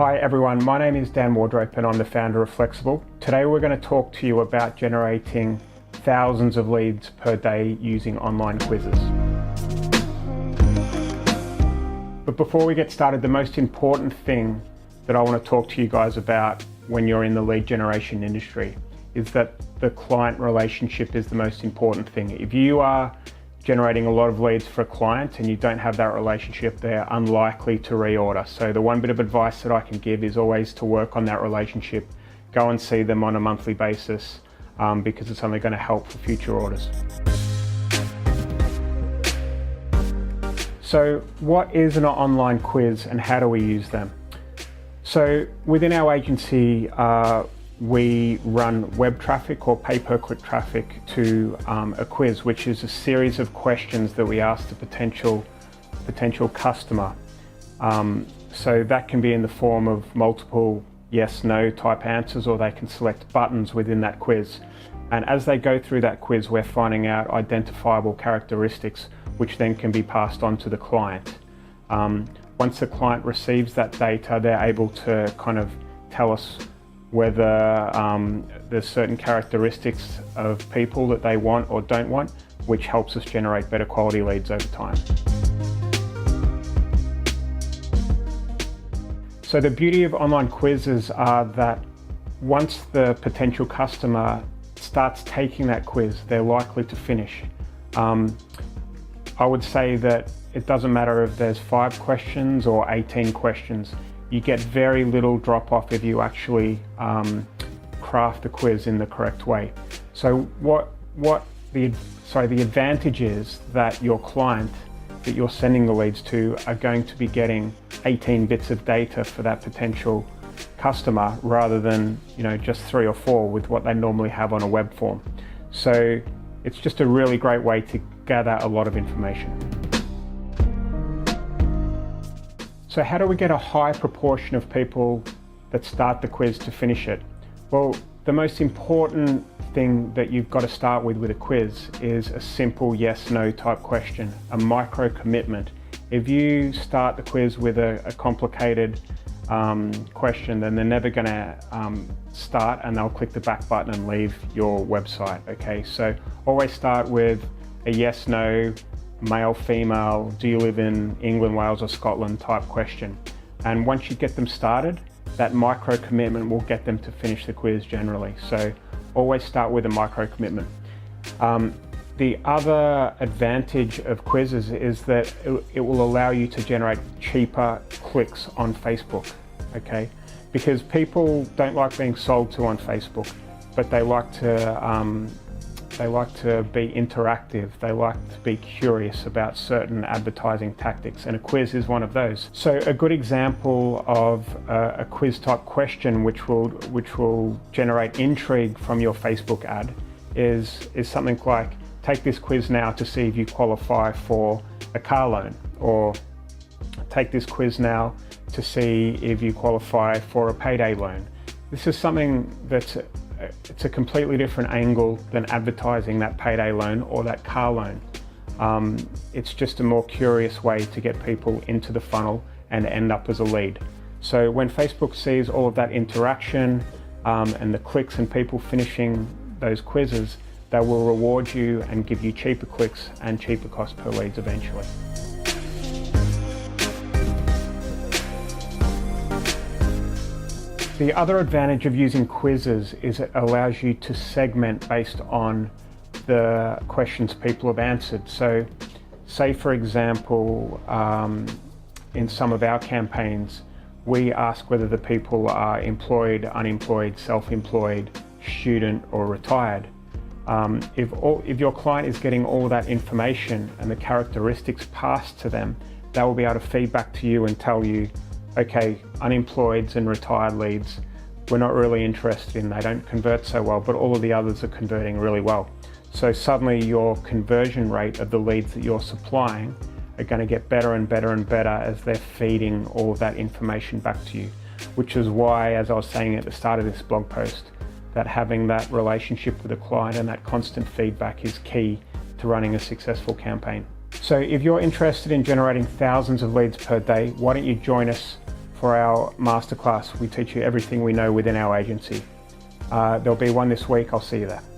Hi everyone, my name is Dan Wardrope and I'm the founder of Flexible. Today we're going to talk to you about generating thousands of leads per day using online quizzes. But before we get started, the most important thing that I want to talk to you guys about when you're in the lead generation industry is that the client relationship is the most important thing. If you are generating a lot of leads for a client and you don't have that relationship, they're unlikely to reorder. So the one bit of advice that I can give is always to work on that relationship. Go and see them on a monthly basis because it's only going to help for future orders. So what is an online quiz and how do we use them? So within our agency, we run web traffic or pay-per-click traffic to a quiz, which is a series of questions that we ask the potential customer. So that can be in the form of multiple yes/no type answers, or they can select buttons within that quiz. And as they go through that quiz, we're finding out identifiable characteristics, which then can be passed on to the client. Once the client receives that data, they're able to kind of tell us whether there's certain characteristics of people that they want or don't want, which helps us generate better quality leads over time. So the beauty of online quizzes are that once the potential customer starts taking that quiz, they're likely to finish. I would say that it doesn't matter if there's 5 questions or 18 questions. You get very little drop off if you actually craft the quiz in the correct way. So the advantage is that your client that you're sending the leads to are going to be getting 18 bits of data for that potential customer rather than just 3 or 4 with what they normally have on a web form. So it's just a really great way to gather a lot of information. So how do we get a high proportion of people that start the quiz to finish it? Well, the most important thing that you've got to start with a quiz is a simple yes/no type question, a micro commitment. If you start the quiz with a complicated question, then they're never going to start and they'll click the back button and leave your website. Okay, so always start with a yes/no, male, female, do you live in England, Wales or Scotland type question. And once you get them started, that micro commitment will get them to finish the quiz generally. So always start with a micro commitment. The other advantage of quizzes is that it will allow you to generate cheaper clicks on Facebook, okay? Because people don't like being sold to on Facebook, but they like to be interactive. They like to be curious about certain advertising tactics, and a quiz is one of those. So a good example of a quiz type question which will generate intrigue from your Facebook ad is something like, take this quiz now to see if you qualify for a car loan, or take this quiz now to see if you qualify for a payday loan. This is something it's a completely different angle than advertising that payday loan or that car loan. It's just a more curious way to get people into the funnel and end up as a lead. So when Facebook sees all of that interaction and the clicks and people finishing those quizzes, they will reward you and give you cheaper clicks and cheaper cost per leads eventually. The other advantage of using quizzes is it allows you to segment based on the questions people have answered. So say for example, in some of our campaigns, we ask whether the people are employed, unemployed, self-employed, student or retired. If your client is getting all that information and the characteristics passed to them, they will be able to feedback to you and tell you, okay, unemployeds and retired leads, we're not really interested in, they don't convert so well, but all of the others are converting really well. So suddenly your conversion rate of the leads that you're supplying are going to get better and better and better as they're feeding all of that information back to you, which is why, as I was saying at the start of this blog post, that having that relationship with a client and that constant feedback is key to running a successful campaign. So if you're interested in generating thousands of leads per day, why don't you join us for our masterclass. We teach you everything we know within our agency. There'll be one this week. I'll see you there.